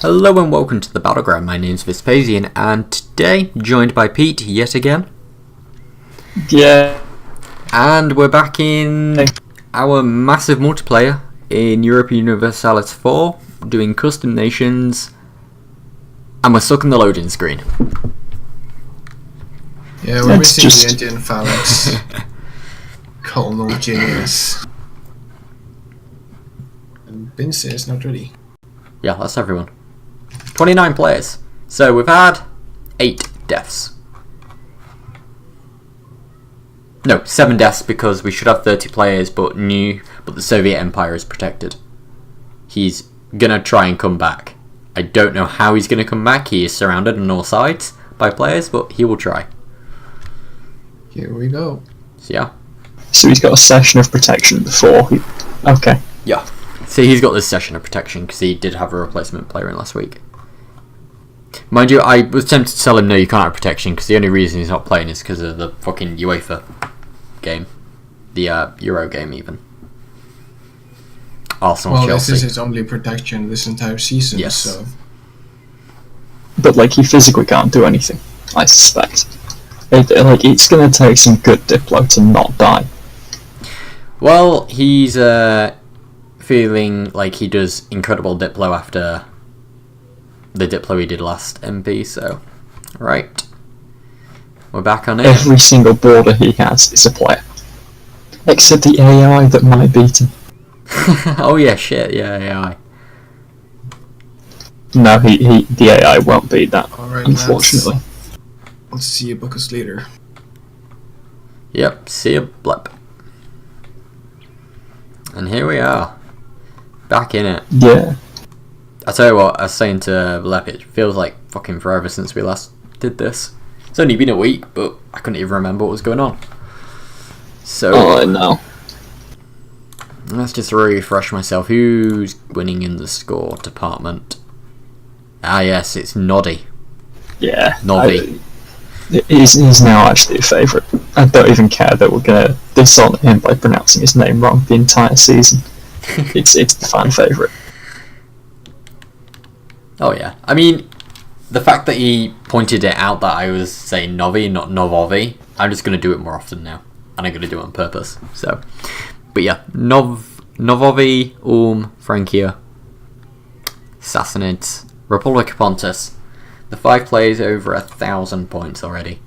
Hello and welcome to the Battleground. My name's Vespasian, and today joined by Pete yet again. Yeah. And we're back in our massive multiplayer in Europa Universalis 4, doing custom nations, and we're stuck in the loading screen. Yeah, we're missing the Indian phalanx. Colonel Genius. And Vince is not ready. Yeah, that's everyone. 29 players. So we've had 8 deaths. No, 7 deaths because we should have 30 players, but the Soviet Empire is protected. He's gonna try and come back. I don't know how he's gonna come back. He is surrounded on all sides by players, but he will try. Here we go. So yeah. So he's got a session of protection before he... Okay. Yeah. So he's got this session of protection because he did have a replacement player in last week. Mind you, I was tempted to tell him no, you can't have protection because the only reason he's not playing is because of the fucking UEFA game. The Euro game even. Arsenal, well, Chelsea. this is his only protection this entire season, yes. So... But, like, he physically can't do anything, I suspect. It's going to take some good Diplo to not die. Well, he's feeling like he does incredible Diplo after the Diplo he did last MP, so... Right. We're back on it. Every single border he has is a player. Except the AI that might beat him. Oh yeah, shit, yeah, AI. No, the AI won't beat that, Alright, unfortunately. Let's see you book us later. Yep, see ya, blep. And here we are. Back in it. Yeah. I tell you what, I was saying to Lep, it feels like fucking forever since we last did this. It's only been a week, but I couldn't even remember what was going on. So, Oh, no. Let's just refresh myself. Who's winning in the score department? Ah yes, it's Noddy. Yeah. Nobby. He's now actually a favourite. I don't even care that we're going to dishonor him by pronouncing his name wrong the entire season. It's the fan favourite. Oh yeah. I mean, the fact that he pointed it out that I was saying Novi, not Novovi, I'm just going to do it more often now. And I'm going to do it on purpose. So, but yeah, Novovi, Frankia, Sassanids, Republic of Pontus. The 5 players over 1,000 points already.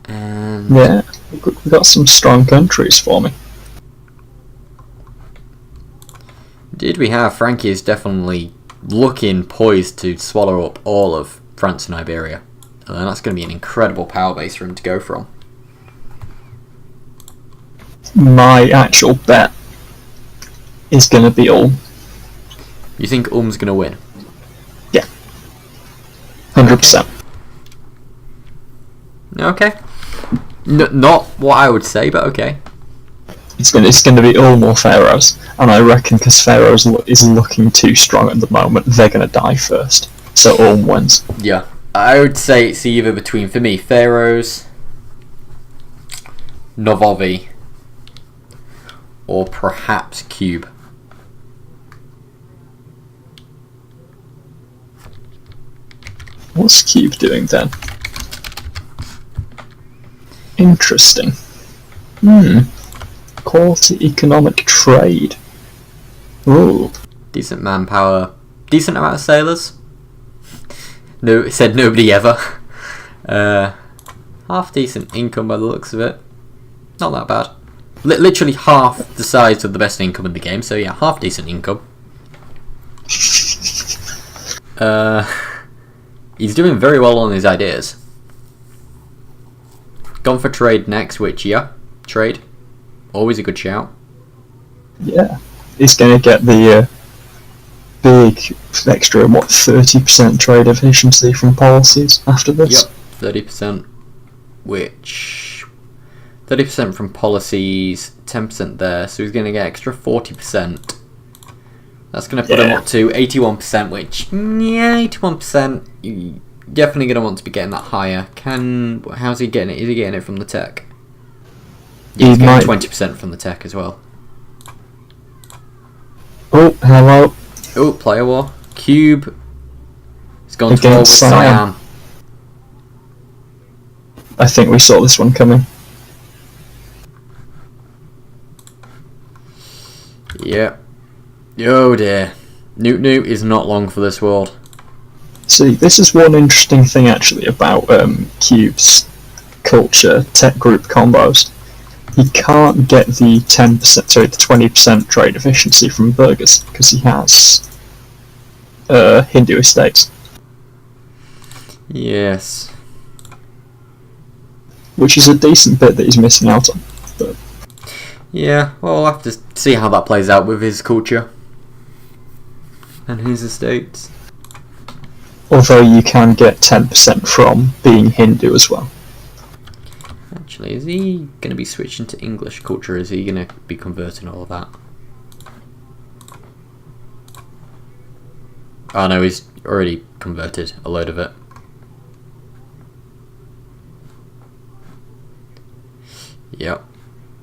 And Yeah, we've got some strong countries for me. Did we have? Frankie is definitely looking poised to swallow up all of France and Iberia. And that's going to be an incredible power base for him to go from. My actual bet is going to be Ulm. You think Ulm's going to win? Yeah. 100%. Okay. Not what I would say, but okay. It's going to be Ulm or Pharaohs, and I reckon because Pharaohs is looking too strong at the moment, they're going to die first. So Ulm wins. Yeah. I would say it's either between, for me, Pharaohs, Novovi, or perhaps Cube. What's Cube doing then? Interesting. Quality economic trade. Ooh. Decent manpower. Decent amount of sailors. No, it said nobody ever. Half decent income by the looks of it. Not that bad. Literally half the size of the best income in the game, so yeah, half decent income. He's doing very well on his ideas. Gone for trade next, which, yeah, trade. Always a good shout. Yeah. He's going to get the big extra, 30% trade efficiency from policies after this? Yep, 30%. Which 30% from policies, 10% there, so he's going to get extra 40%. That's going to put him up to 81%, which, 81%, you're definitely going to want to be getting that higher. How's he getting it? Is he getting it from the tech? Yeah, he's getting 20% from the tech as well. Oh, hello. Oh, player war. Cube. He's gone to war with Siam. I think we saw this one coming. Yep. Oh dear. Newt is not long for this world. See, this is one interesting thing actually about Cube's culture tech group combos. He can't get the 20% trade efficiency from burghers because he has Hindu estates. Yes. Which is a decent bit that he's missing out on. But yeah, well, we'll have to see how that plays out with his culture and his estates. Although you can get 10% from being Hindu as well. Actually, is he going to be switching to English culture? Is he going to be converting all of that? Oh no, he's already converted a load of it. Yep.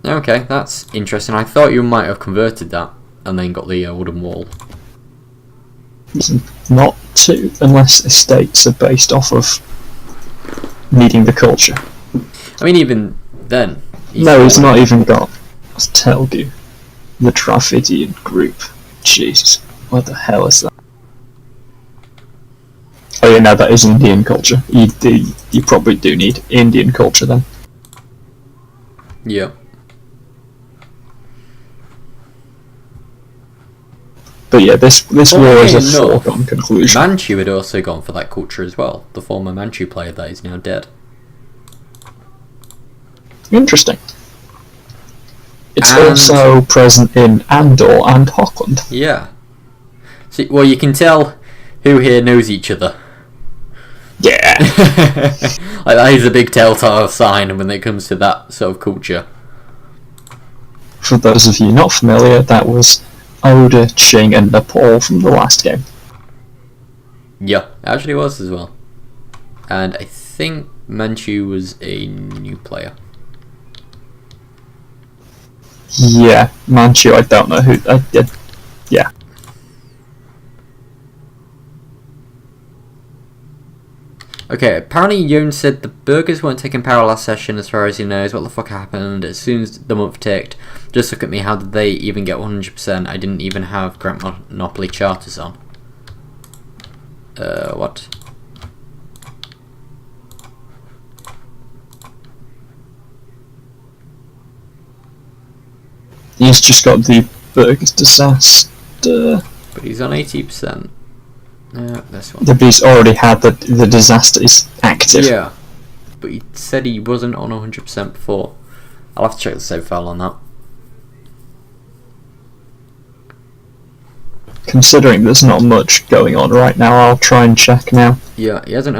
Okay, that's interesting. I thought you might have converted that and then got the wooden wall. Not to, unless estates are based off of needing the culture. I mean, even then... He's not even got Telgu, the Dravidian group. Jesus, what the hell is that? Oh yeah, no, that is Indian culture. You probably do need Indian culture then. Yeah. But yeah, this war is a foregone conclusion. Manchu had also gone for that culture as well. The former Manchu player that is now dead. Interesting. It's also present in Andor and Hockland. Yeah. See, well, you can tell who here knows each other. Yeah. Like, that is a big telltale sign when it comes to that sort of culture. For those of you not familiar, that was Oda, Ching, and Nepal from the last game. Yeah, actually was as well. And I think Manchu was a new player. Yeah, Manchu, I don't know who... yeah. Okay, apparently Yon said the burgers weren't taking power last session as far as he knows. What the fuck happened? As soon as the month ticked, just look at me, how did they even get 100%? I didn't even have Grand Monopoly charters on. What? He's just got the burgers disaster. But he's on 80%. This one. But he's already had the disaster is active. Yeah, but he said he wasn't on 100% before. I'll have to check the save file on that. Considering there's not much going on right now, I'll try and check now. Yeah, he hasn't.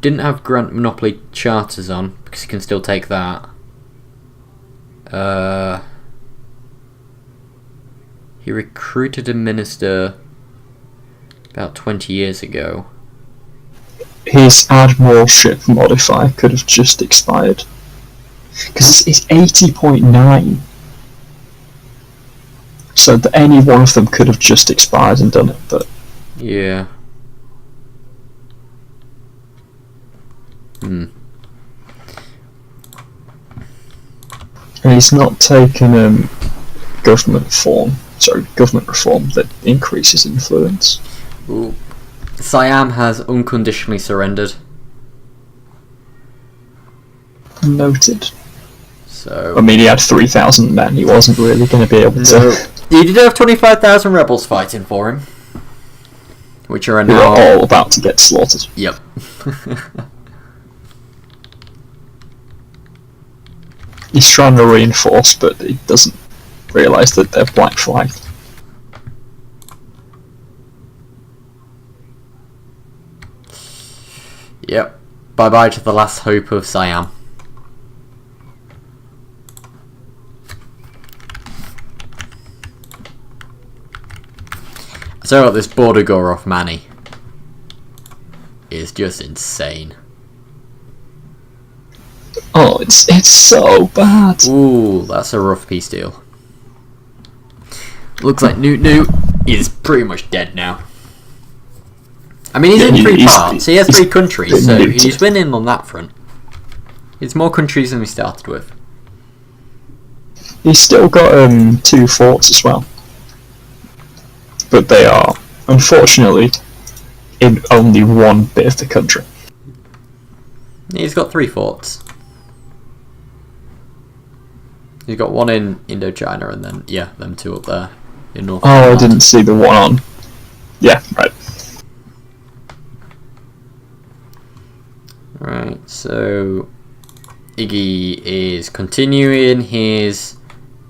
Didn't have Grand Monopoly charters on because he can still take that. He recruited a minister about 20 years ago. His admiralship modifier could have just expired. Because it's 80.9. So that any one of them could have just expired and done it, but... Yeah. And he's not taken government reform that increases influence. Ooh. Siam has unconditionally surrendered. Noted. So I mean, he had 3,000 men. He wasn't really going to be able to. He did have 25,000 rebels fighting for him, which are now all about to get slaughtered. Yep. He's trying to reinforce, but he doesn't realise that they're black flag. Yep. Bye bye to the last hope of Siam. So this border gore off Manny is just insane. Oh, it's so bad. Ooh, that's a rough peace deal. Looks like Newt is pretty much dead now. I mean, he's in 3 parts. He has 3 countries, so he's winning on that front. It's more countries than we started with. He's still got 2 forts as well. But they are, unfortunately, in only one bit of the country. He's got 3 forts. He's got 1 in Indochina and then, yeah, them 2 up there in North. Oh, I didn't see the one on. Yeah, right. Right, so Iggy is continuing his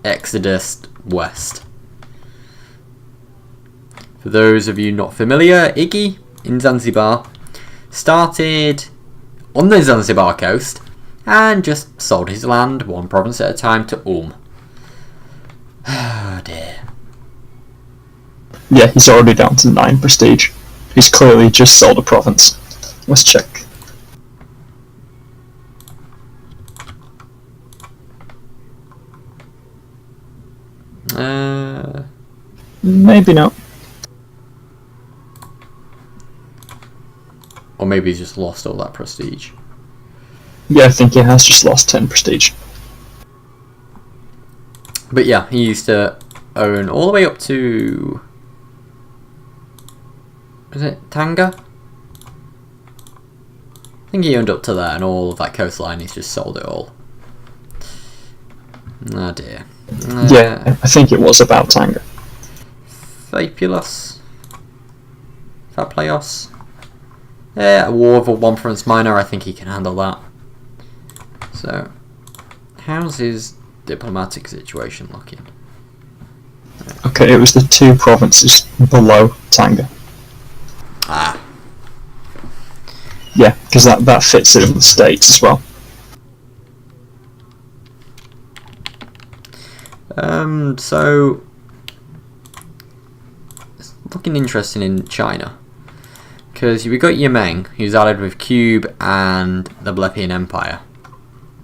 exodus west. For those of you not familiar, Iggy in Zanzibar started on the Zanzibar coast and just sold his land 1 province at a time to Oh dear. Yeah, he's already down to 9 prestige. He's clearly just sold a province. Let's check. Maybe not. Or maybe he's just lost all that prestige. Yeah, I think he has just lost 10 prestige. But yeah, he used to own all the way up to... is it Tanga? I think he owned up to there, and all of that coastline, he's just sold it all. Oh dear. Yeah, I think it was about Tanga. Fabulous. Fabulous. Yeah, a war of a 1 province minor, I think he can handle that. So, how's his diplomatic situation looking? Okay, it was the 2 provinces below Tanga. Ah. Yeah, because that fits in the states as well. So it's looking interesting in China, because we got Yemeng, who's allied with Cube and the Blepian Empire.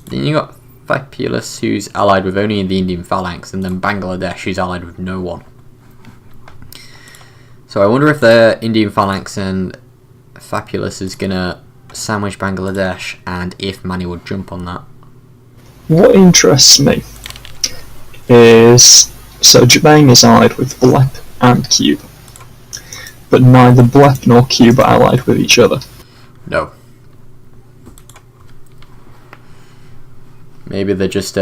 Then you got Fabulous, who's allied with only the Indian Phalanx, and then Bangladesh, who's allied with no one. So I wonder if the Indian Phalanx and Fabulous is gonna sandwich Bangladesh, and if Manny would jump on that. What interests me is, so Jabang is allied with Blep and Cube, but neither Blep nor Cube are allied with each other. No. Maybe they're just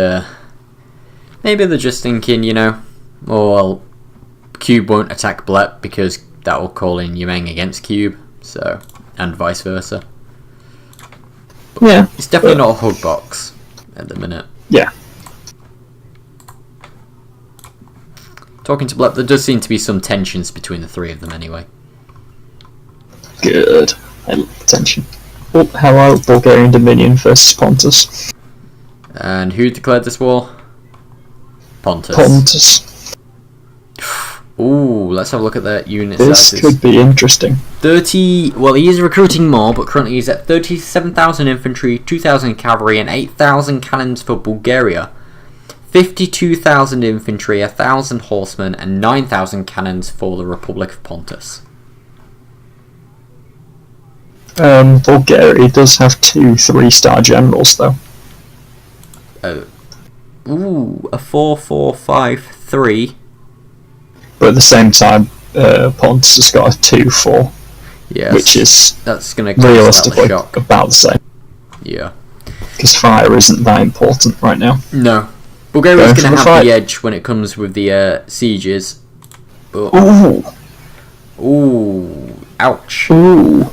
thinking, you know, oh well, Cube won't attack Blep because that will call in Yemeng against Cube, so, and vice versa. But yeah, it's definitely not a hug box at the minute. Yeah. Talking to Blep, there does seem to be some tensions between the 3 of them anyway. Good. I love tension. Oh, hello, Bulgarian Dominion versus Pontus. And who declared this war? Pontus. Pontus. Ooh, let's have a look at their unit This statuses. could be interesting. 30, well, he is recruiting more, but currently he's at 37,000 infantry, 2,000 cavalry, and 8,000 cannons for Bulgaria. 52,000 infantry, 1,000 horsemen, and 9,000 cannons for the Republic of Pontus. Bulgaria does have 2 3-star generals, though. Ooh, a 4-4-5-3. But at the same time, Pontus has got a 2-4, Yes, which is that's going to realistically shock. about the same. Yeah. Because fire isn't that important right now. No. Bulgaria's Going going to for the have the fight. edge when it comes with the sieges. But, ooh, ouch. Ooh.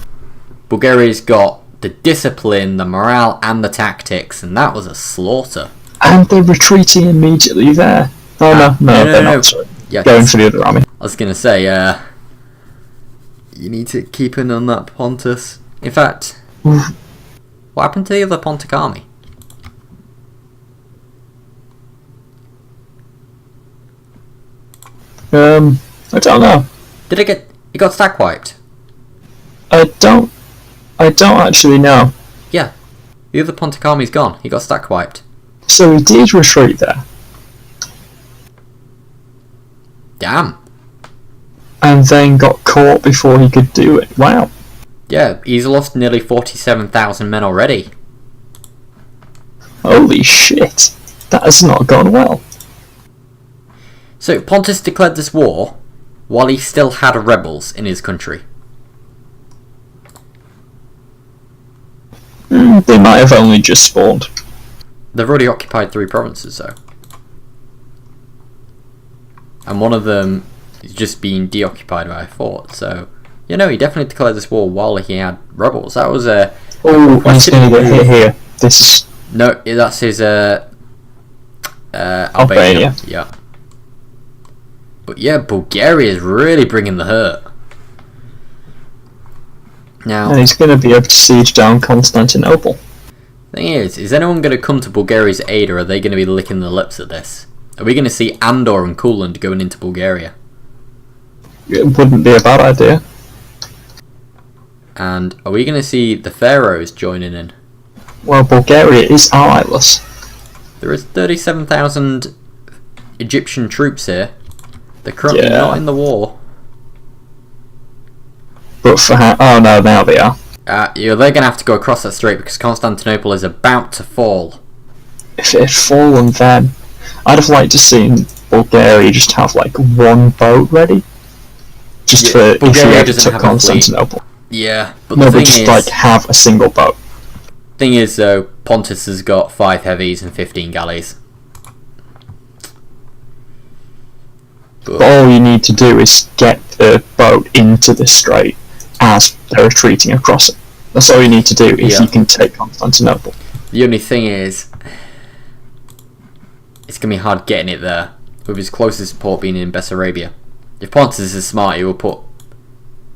Bulgaria's got the discipline, the morale, and the tactics, and that was a slaughter. And they're retreating immediately there. Oh, no, they're not. Sorry. Yeah, Going for the other army. I was going to say, you need to keep an eye on that Pontus. In fact, what happened to the other Pontic army? I don't know. Did it got stack wiped? I don't actually know. Yeah. The other Pontic army's gone. He got stack wiped. So he did retreat there. Damn. And then got caught before he could do it. Wow. Yeah, he's lost nearly 47,000 men already. Holy shit. That has not gone well. So Pontus declared this war while he still had rebels in his country. They might have only just spawned. They've already occupied 3 provinces though. And one of them is just being deoccupied by a fort, so... You know, he definitely declared this war while he had rebels. That was a... Oh, he's going to get hit here. This is... No, that's his, Albania. Yeah. But yeah, Bulgaria is really bringing the hurt. Now... And he's going to be able to siege down Constantinople. Thing is anyone going to come to Bulgaria's aid, or are they going to be licking their lips at this? Are we going to see Andor and Courland going into Bulgaria? It wouldn't be a bad idea. And are we going to see the Pharaohs joining in? Well, Bulgaria is allieless. There is 37,000 Egyptian troops here. They're currently not in the war. But for how... Oh no, now they are. They're going to have to go across that strait because Constantinople is about to fall. If it had fallen then, I'd have liked to see Bulgaria just have like one boat ready. Just for if you ever took Constantinople. Yeah, but no, the thing just is, like have a single boat. Thing is though, Pontus has got 5 heavies and 15 galleys. But all you need to do is get the boat into the strait as they're retreating across it. That's all you need to do if you can take Constantinople. The only thing is, it's going to be hard getting it there, with his closest port being in Bessarabia. If Pontus is smart, he will put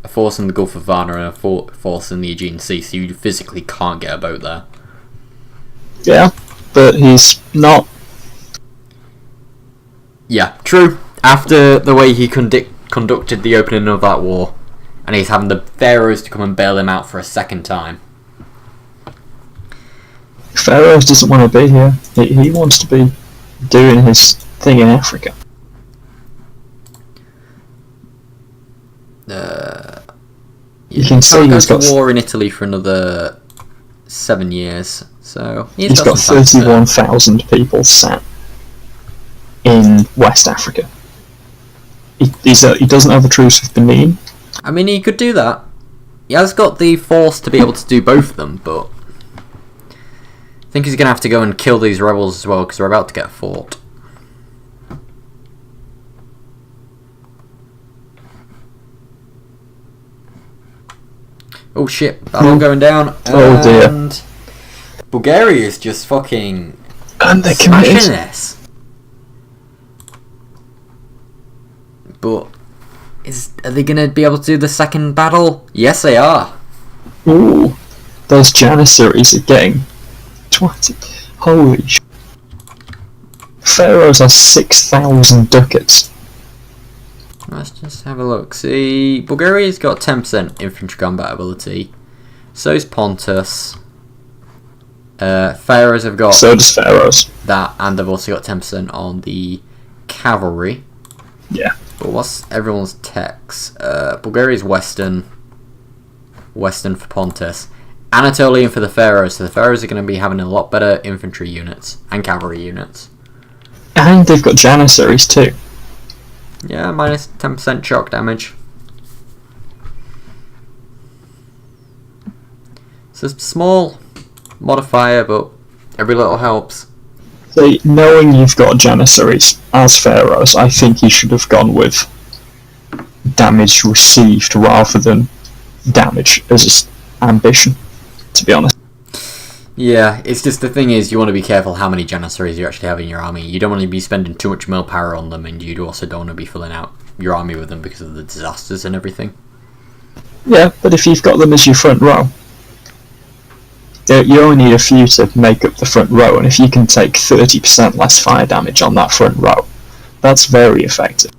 a force in the Gulf of Varna and a force in the Aegean Sea, so you physically can't get a boat there. Yeah, but he's not. Yeah, true. After the way he conducted the opening of that war, and he's having the Pharaohs to come and bail him out for a second time. Pharaohs doesn't want to be here. He wants to be doing his thing in Africa. You can see he's got war in Italy for another 7 years, so he's got 31,000 people sat in West Africa. He doesn't have a truce with Benin. I mean, he could do that. He has got the force to be able to do both of them, but I think he's going to have to go and kill these rebels as well, because they're about to get a fort. Oh shit, battle going down. Oh dear. And Bulgaria is just fucking and they're smashing committed. this. But are they going to be able to do the second battle? Yes, they are. Ooh, those Janissaries are getting 20. Holy sh! Pharaohs has 6,000 ducats. Let's just have a look. See, Bulgaria's got 10% infantry combat ability. So's Pontus. Pharaohs have got... So does Pharaohs. That, and they've also got 10% on the cavalry. Yeah. But what's everyone's techs? Bulgaria's Western for Pontus. Anatolian for the Pharaohs. So the Pharaohs are going to be having a lot better infantry units and cavalry units. And they've got Janissaries too. Yeah, minus 10% shock damage. It's a small modifier, but every little helps. So, knowing you've got Janissaries as Pharaohs, I think you should have gone with damage received rather than damage as ambition, to be honest. Yeah, it's just the thing is, you want to be careful how many Janissaries you actually have in your army. You don't want to be spending too much millpower on them, and you also don't want to be filling out your army with them because of the disasters and everything. Yeah, but if you've got them as your front row, you only need a few to make up the front row, and if you can take 30% less fire damage on that front row, that's very effective.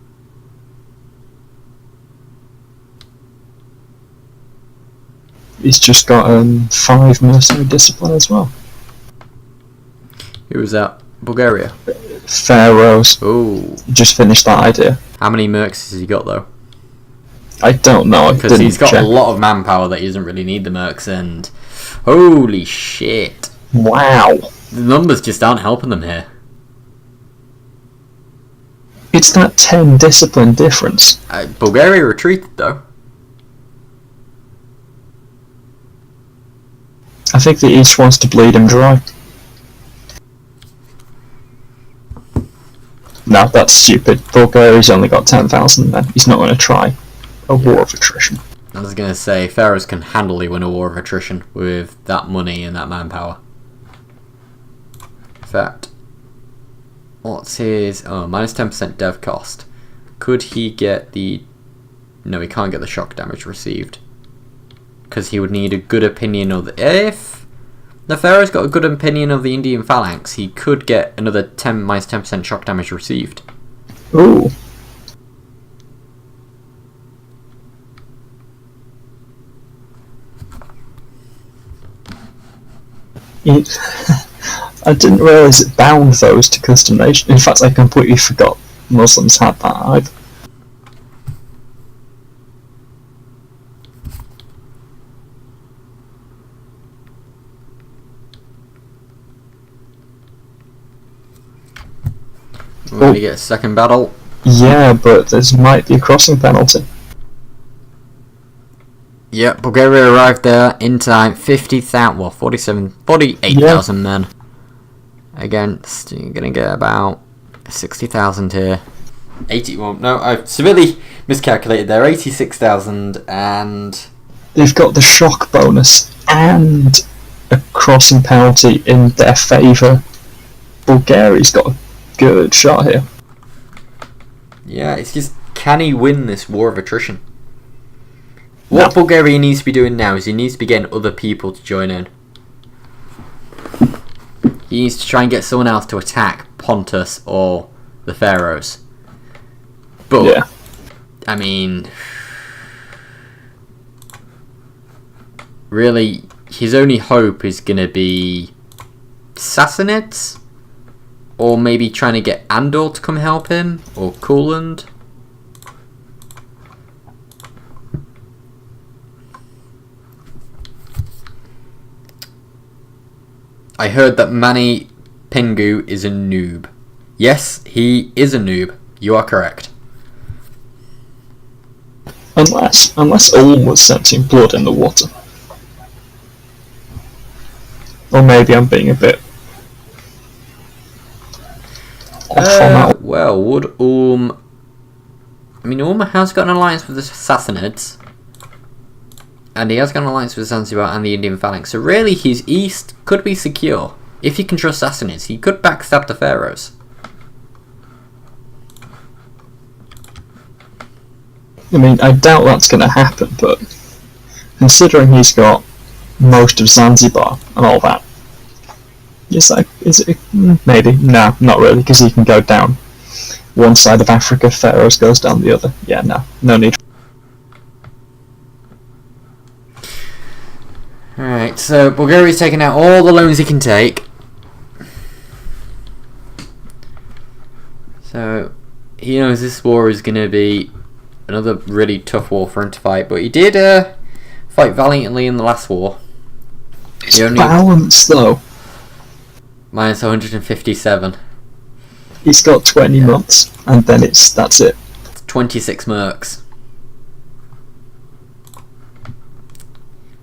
He's just got 5 mercenary discipline as well. Who was that? Bulgaria. Pharaohs. Oh. Just finished that idea. How many mercs has he got though? I don't know. Because he's got a lot of manpower that he doesn't really need the mercs, and holy shit! Wow. The numbers just aren't helping them here. It's that 10 discipline difference. Bulgaria retreated though. I think the East wants to bleed him dry. No, that's stupid. Bulgaria's only got 10,000 men. He's not going to try a war of attrition. I was going to say, Pharaohs can handily win a war of attrition with that money and that manpower. In fact, what's his... Oh, minus 10% dev cost. Could he get the... No, he can't get the shock damage received. Because he would need a good opinion of the... If the Pharaoh's got a good opinion of the Indian phalanx, he could get another minus 10% shock damage received. Ooh. I didn't realise it bound those to custom nation. In fact, I completely forgot Muslims had that either. We're going to get a second battle. Yeah, but there might be a crossing penalty. Yep, Bulgaria arrived there in time. 50,000, well, 48,000 men. Against, you're going to get about 60,000 here. 80, well, no, I've severely miscalculated there. 86,000 and... They've got the shock bonus and a crossing penalty in their favour. Bulgaria's got a good shot here. Yeah, it's just, can he win this war of attrition? What Bulgaria needs to be doing now is he needs to be getting other people to join in. He needs to try and get someone else to attack Pontus or the Pharaohs. But, yeah. I mean, really, his only hope is going to be Sassanids? Or maybe trying to get Andor to come help him? Or Courland? I heard that Mani Pingu is a noob. Yes, he is a noob. You are correct. Unless Ulm was sensing blood in the water. Or maybe I'm being a bit off on that. Well, would Ulm... I mean, Ulm has got an alliance with the Sassanids. And he has got an alliance with Zanzibar and the Indian phalanx. So really, his east could be secure. If he can trust Sassanids, he could backstab the Pharaohs. I mean, I doubt that's going to happen, but considering he's got most of Zanzibar and all that, is it maybe? No, not really, because he can go down one side of Africa, Pharaohs goes down the other. Yeah, no need. Alright, so Bulgaria's taking out all the loans he can take. So, he knows this war is going to be another really tough war for him to fight, but he did fight valiantly in the last war. It's balanced, though. Minus 157. He's got 20 months, and then that's it. It's 26 mercs.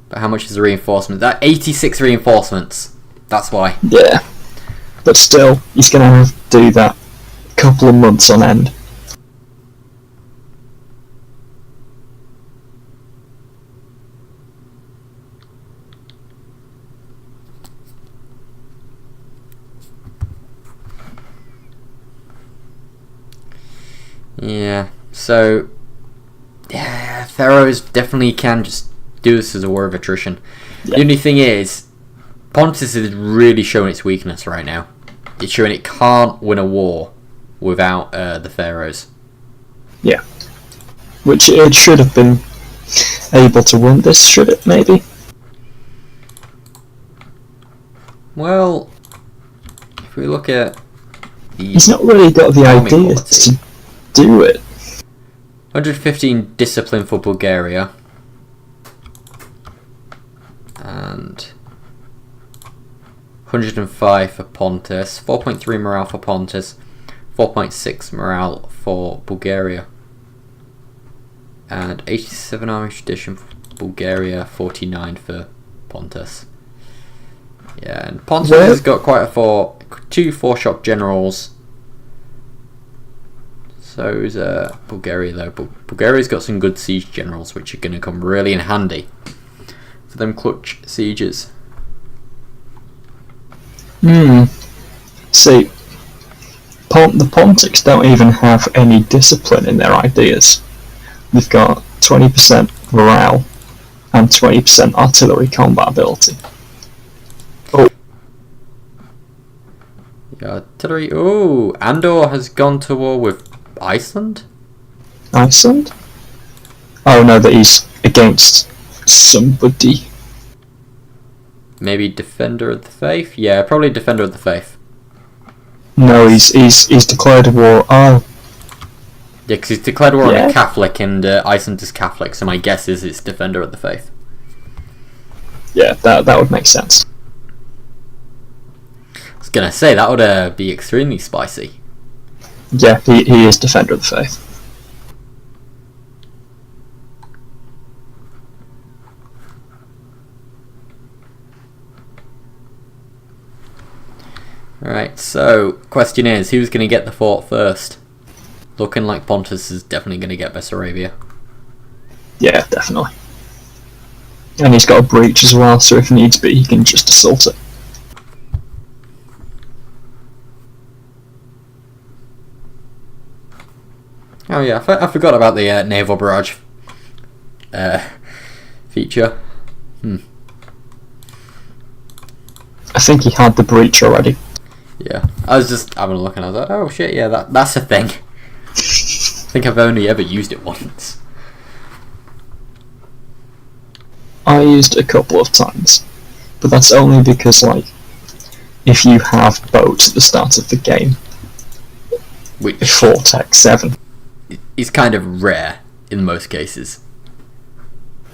But how much is the reinforcement? That 86 reinforcements. That's why. Yeah. But still, he's going to have to do that a couple of months on end. Yeah, so... Yeah, Pharaohs definitely can just do this as a war of attrition. Yeah. The only thing is, Pontus is really showing its weakness right now. It's showing it can't win a war without the Pharaohs. Yeah. Which it should have been able to win this, should it, maybe? Well, if we look at the He's not really got the army idea quality. to do it. 115 discipline for Bulgaria. And 105 for Pontus. 4.3 morale for Pontus. 4.6 morale for Bulgaria. And 87 army tradition for Bulgaria. 49 for Pontus. Yeah, and Pontus has got quite two 4-shot generals. So's Bulgaria though. Bulgaria's got some good siege generals which are going to come really in handy for them clutch sieges. See, the Pontics don't even have any discipline in their ideas. They've got 20% morale and 20% artillery combat ability. The artillery. Oh, Andor has gone to war with Iceland? Iceland? Oh no, that he's against somebody. Maybe Defender of the Faith? Yeah, probably Defender of the Faith. No, he's declared a war. Oh, Yeah, because he's declared war on a Catholic, and Iceland is Catholic, so my guess is it's Defender of the Faith. yeah, that would make sense. I was gonna say, that would be extremely spicy. Yeah, he is Defender of the Faith. Right, so, question is, who's gonna get the fort first? Looking like Pontus is definitely gonna get Bessarabia. Yeah, definitely. And he's got a breach as well, so if needs be, he can just assault it. Oh yeah, I forgot about the naval barrage feature. I think he had the breach already. Yeah, I was just having a look and I was like, oh shit, yeah, that's a thing. I think I've only ever used it once. I used it a couple of times, but that's only because, like, if you have boats at the start of the game, Which before Tech 7, is kind of rare in most cases.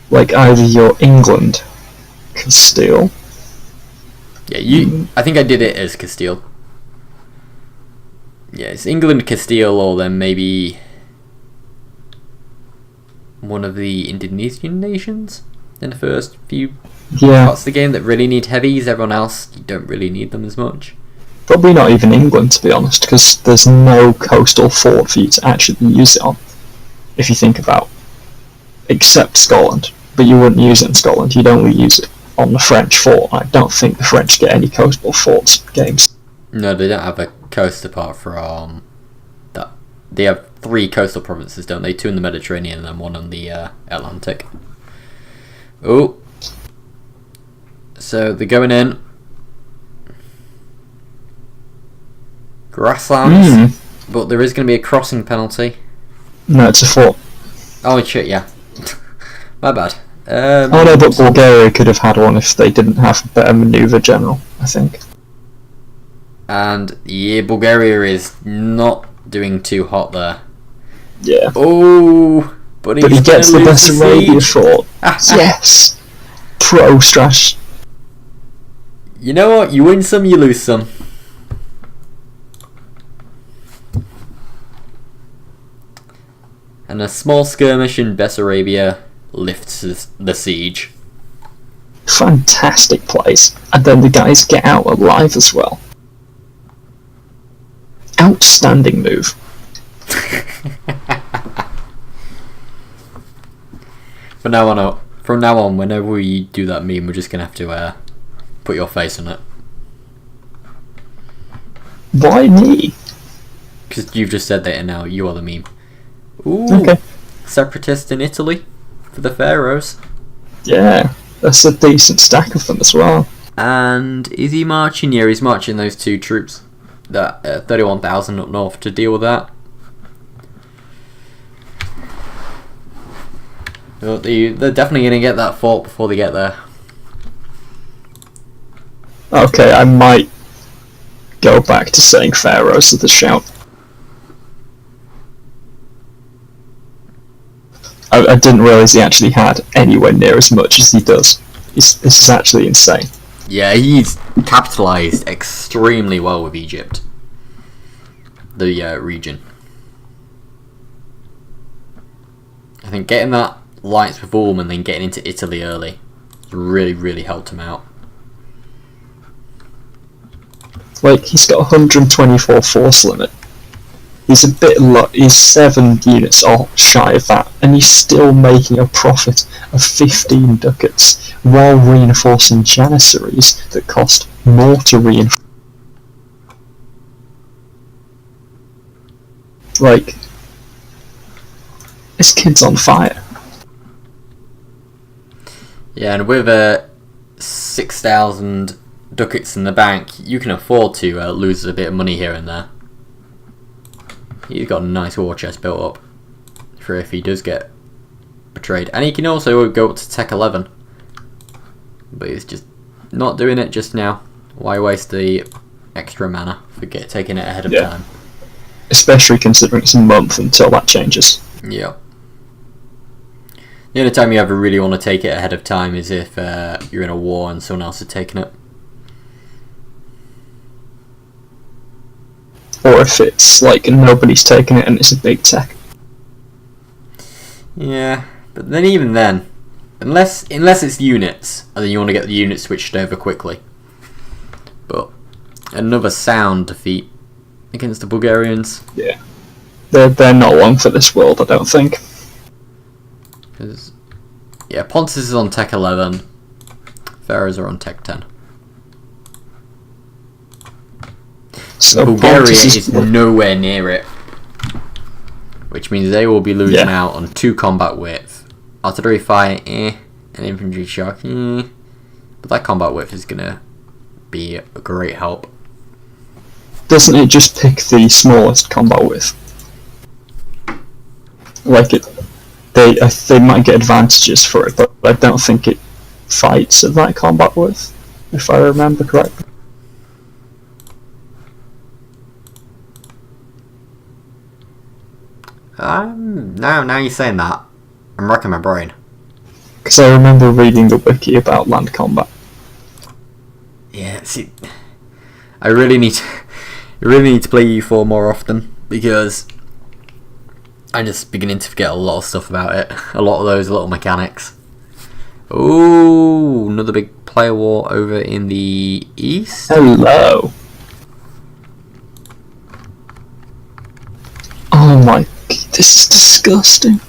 like either you're England, Castile. Yeah, I think I did it as Castile. Yeah, it's England, Castile, or then maybe one of the Indonesian nations in the first few parts of the game that really need heavies. Everyone else, you don't really need them as much. Probably not even England, to be honest, because there's no coastal fort for you to actually use it on, if you think about it. Except Scotland, but you wouldn't use it in Scotland, you'd only use it on the French fort. I don't think the French get any coastal forts games. No, they don't have a coast apart from that. They have 3 coastal provinces, don't they? 2 in the Mediterranean and then 1 on the Atlantic. Oh. So they're going in. Grasslands. But there is going to be a crossing penalty. No, it's a fort. Oh shit, yeah. My bad. Oh no, but Bulgaria could have had one if they didn't have a better manoeuvre general, I think. And yeah, Bulgaria is not doing too hot there. Yeah. Oh, but he gets the Bessarabia fort. Yes! Pro strash. You know what? You win some, you lose some. And a small skirmish in Bessarabia lifts the siege. Fantastic place. And then the guys get out alive as well. Outstanding move. From now on, whenever we do that meme, we're just gonna have to put your face on it. Why me? Because you've just said that, and now you are the meme. Ooh, okay. Separatists in Italy for the pharaohs. Yeah, that's a decent stack of them as well. And is he marching? Yeah, he's marching those 2 troops, that 31,000 up north, to deal with that. They're definitely going to get that fort before they get there. Okay, I might go back to saying Pharaohs of the shout. I didn't realise he actually had anywhere near as much as he does. This is actually insane. Yeah, he's capitalised extremely well with Egypt. The region. I think getting that alliance with Ulm and then getting into Italy early really, really helped him out. Like, he's got 124 force limit. He's a bit low, he's 7 units off shy of that, and he's still making a profit of 15 ducats while reinforcing janissaries that cost more to reinforce. Like, this kid's on fire. Yeah, and with 6,000 ducats in the bank, you can afford to lose a bit of money here and there. He's got a nice war chest built up for if he does get betrayed. And he can also go up to Tech 11. But he's just not doing it just now. Why waste the extra mana for taking it ahead of time? Especially considering it's a month until that changes. Yeah. The only time you ever really want to take it ahead of time is if you're in a war and someone else is taking it. Or if it's like nobody's taking it and it's a big tech. Yeah, but then even then, unless it's units, and then you want to get the units switched over quickly. But another sound defeat against the Bulgarians. Yeah, they're not long for this world, I don't think. Because yeah, Pontus is on Tech 11, Pharaohs are on Tech 10. So Bulgaria is nowhere near it, which means they will be losing out on 2 combat width, artillery fire, and infantry shock. But that combat width is gonna be a great help. Doesn't it just pick the smallest combat width? Like they might get advantages for it, but I don't think it fights at that combat width, if I remember correctly. Now you're saying that, I'm racking my brain. Because I remember reading the wiki about land combat. Yeah, see, I really need to play U4 more often because I'm just beginning to forget a lot of stuff about it. A lot of those little mechanics. Oh, another big player war over in the east. Hello. Oh my, this is disgusting.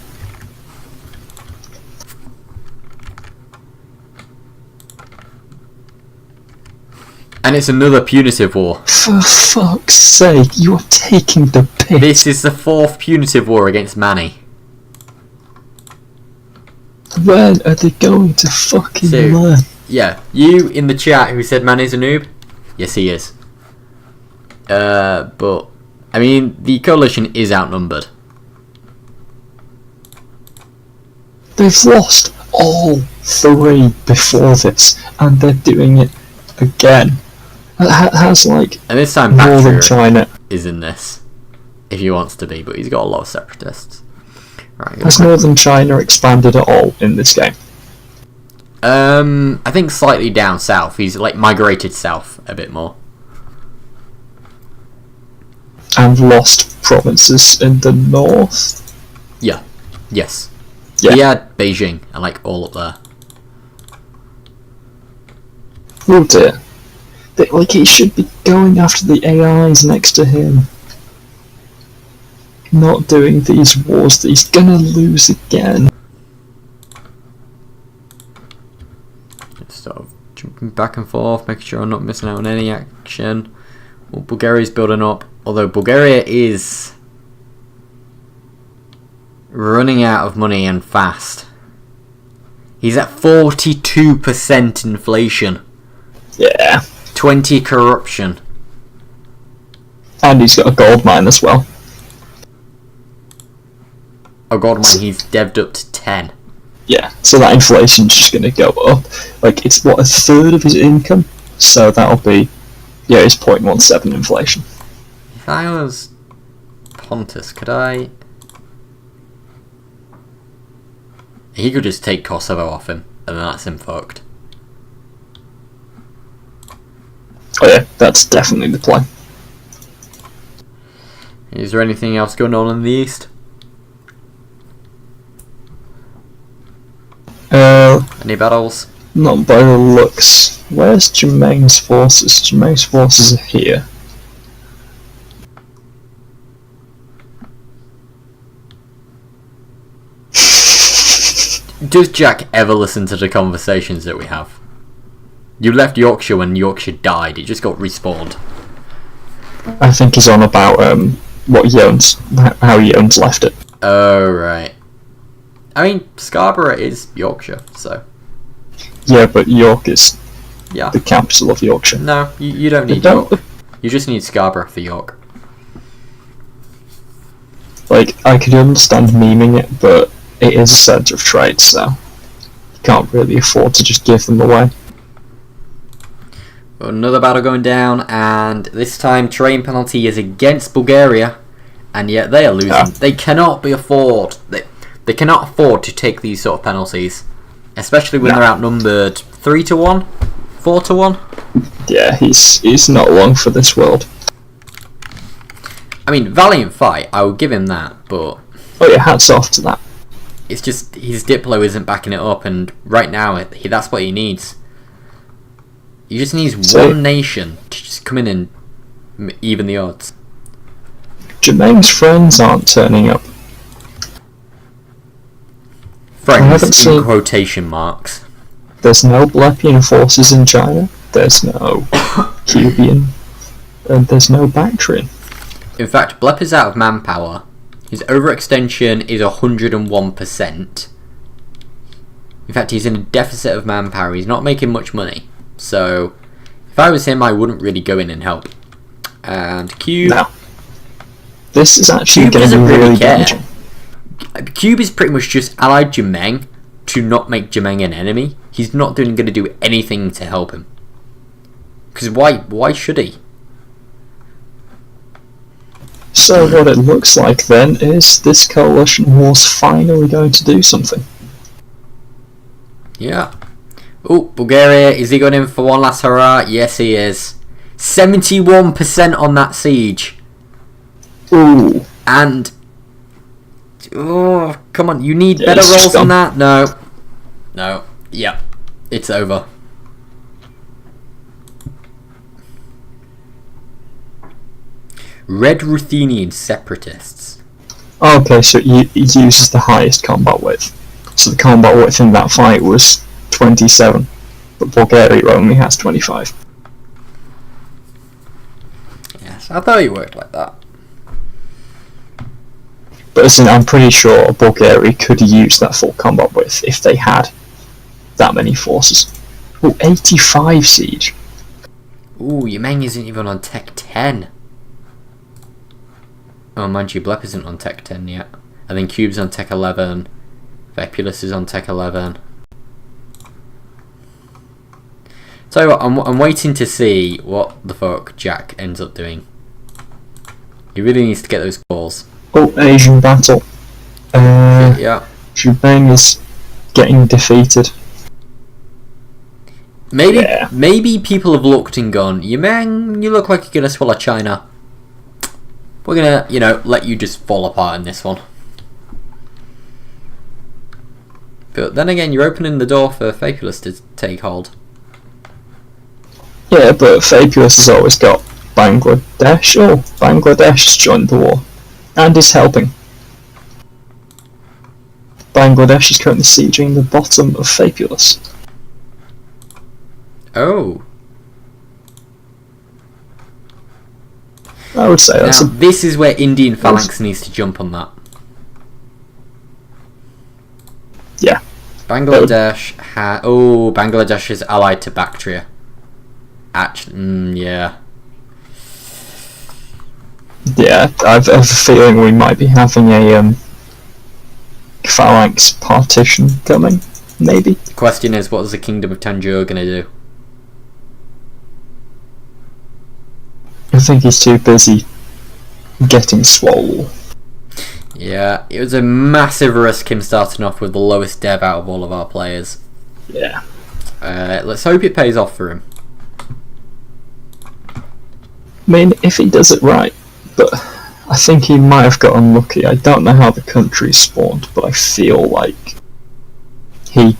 And it's another punitive war. For fuck's sake, you are taking the piss. This is the 4th punitive war against Mani. When are they going to fucking learn? Yeah, you in the chat who said Mani's a noob? Yes, he is. But I mean, the coalition is outnumbered. They've lost all 3 before this, and they're doing it again. Has like and this time Northern China is in this, if he wants to be, but he's got a lot of separatists. Right, has Northern China expanded at all in this game? I think slightly down south. He's like migrated south a bit more. And lost provinces in the north? Yeah. Yes. Yeah. He had Beijing and like all up there. Oh dear. Like, he should be going after the AIs next to him. Not doing these wars that he's gonna lose again. Just sort of jumping back and forth, making sure I'm not missing out on any action. Well, Bulgaria's building up, although Bulgaria is running out of money and fast. He's at 42% inflation. Yeah. 20 corruption. And he's got a gold mine as well. Oh god, man, he's devved up to 10. Yeah, so that inflation's just gonna go up. Like, it's what, 1/3 of his income? So that'll be, yeah, it's 0.17 inflation. If I was Pontus, could I... He could just take Kosovo off him, and then that's him fucked. Oh yeah, that's definitely the play. Is there anything else going on in the east? Any battles? Not by the looks. Where's Germain's forces? Germain's forces are here. Does Jack ever listen to the conversations that we have? You left Yorkshire when Yorkshire died. It just got respawned. I think he's on about what Jones, how Jones left it. Oh, right. I mean, Scarborough is Yorkshire, so... Yeah, but York is Yeah. the capital of Yorkshire. No, you don't need Don't- York. You just need Scarborough for York. Like, I could understand memeing it, but it is a centre of trade, so you can't really afford to just give them away. Another battle going down, and this time terrain penalty is against Bulgaria, and yet they are losing. Yeah. They cannot be afford. They cannot afford to take these sort of penalties, especially when No. they're outnumbered 3-1, 4-1. Yeah, he's not long for this world. I mean, valiant fight. I will give him that, but Oh yeah, hats off to that. it's just his Diplo isn't backing it up, and right now that's what he needs. He just needs So- one nation to just come in and even the odds. Jermaine's friends aren't turning up. Friends haven't in seen- quotation marks. There's no Blepian forces in China. There's no Cuban. And there's no Bactrian. In fact, Blep is out of manpower. His overextension is 101%. In fact, he's in a deficit of manpower. He's not making much money. So, if I was him, I wouldn't really go in and help. And Cube... No. This is actually Cube going to be doesn't really really care. damaging. Cube is pretty much just allied Jemeng to not make Jemeng an enemy. He's not going to do anything to help him. Because why should he? So what it looks like then is this coalition war's finally going to do something. Yeah. Oh, Bulgaria, is he going in for one last hurrah? Yes, he is. 71% on that siege. Ooh. And... Oh, come on, you need Yeah, better it's rolls than gone. that? No. No. Yeah. It's over. Red Ruthenian separatists. Okay, so it uses the highest combat width. So the combat width in that fight was 27, but Bulgaria only has 25. Yes, I thought it worked like that. But listen, I'm pretty sure Bulgaria could use that full combat width if they had that many forces. Oh, 85 siege. Ooh, Yemeng isn't even on Tech 10. Oh, mind you, Blep isn't on Tech 10 yet. I think Cube's on Tech 11. Vepulus is on Tech 11. Tell you what, I'm waiting to see what the fuck Jack ends up doing. He really needs to get those calls. Oh, Asian battle. Yeah. Jubeng is getting defeated. Maybe Yeah. maybe people have looked and gone, Yemeng, you look like you're gonna swallow China. We're gonna, let you just fall apart in this one. But then again, you're opening the door for Fabulous to take hold. Yeah, but Fabulous has always got Bangladesh. Oh, Bangladesh has joined the war and is helping. Bangladesh is currently sieging the bottom of Fabulous. Oh. I would say that's Now, this is where Indian Phalanx needs to jump on that. Yeah. Bangladesh Bangladesh is allied to Bactria. Actually, yeah. Yeah, I have a feeling we might be having a phalanx partition coming, maybe. The question is, what is the Kingdom of Tanjore gonna do? I think he's too busy getting swole. Yeah, it was a massive risk him starting off with the lowest dev out of all of our players. Yeah. Let's hope it pays off for him. I mean, if he does it right, but I think he might have got unlucky. I don't know how the country spawned, but I feel like he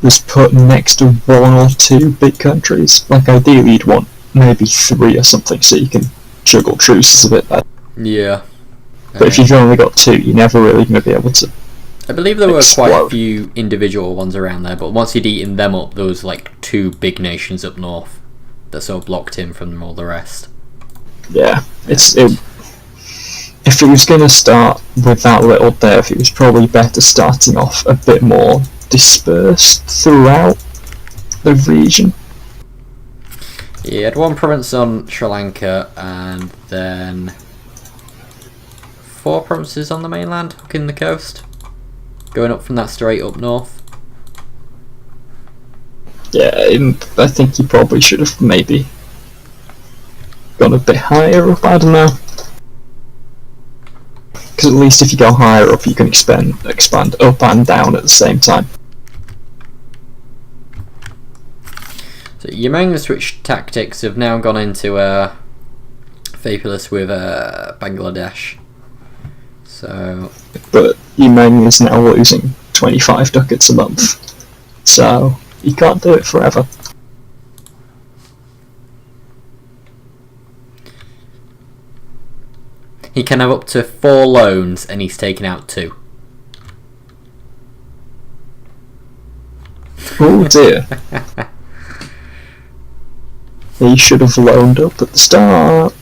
was put next to one or two big countries. Like, ideally you'd want maybe 3 or something so you can juggle truces a bit better. Yeah. But if you've only got 2, you're never really going to be able to. I believe there were explode. quite a few individual ones around there, but once you'd eaten them up, there was like 2 big nations up north that sort of blocked him from all the rest. Yeah, if it was going to start with that little dev, it was probably better starting off a bit more dispersed throughout the region. He had 1 province on Sri Lanka and then 4 provinces on the mainland, hooking the coast, going up from that straight up north. Yeah, I think he probably should have maybe gone a bit higher up, I don't know. Because at least if you go higher up, you can expand up and down at the same time. So Yemeng switched tactics, have now gone into Fabulous with Bangladesh. So, But Yemeng is now losing 25 ducats a month, so you can't do it forever. he can have up to 4 loans and he's taken out 2. Oh dear. He should have loaned up at the start.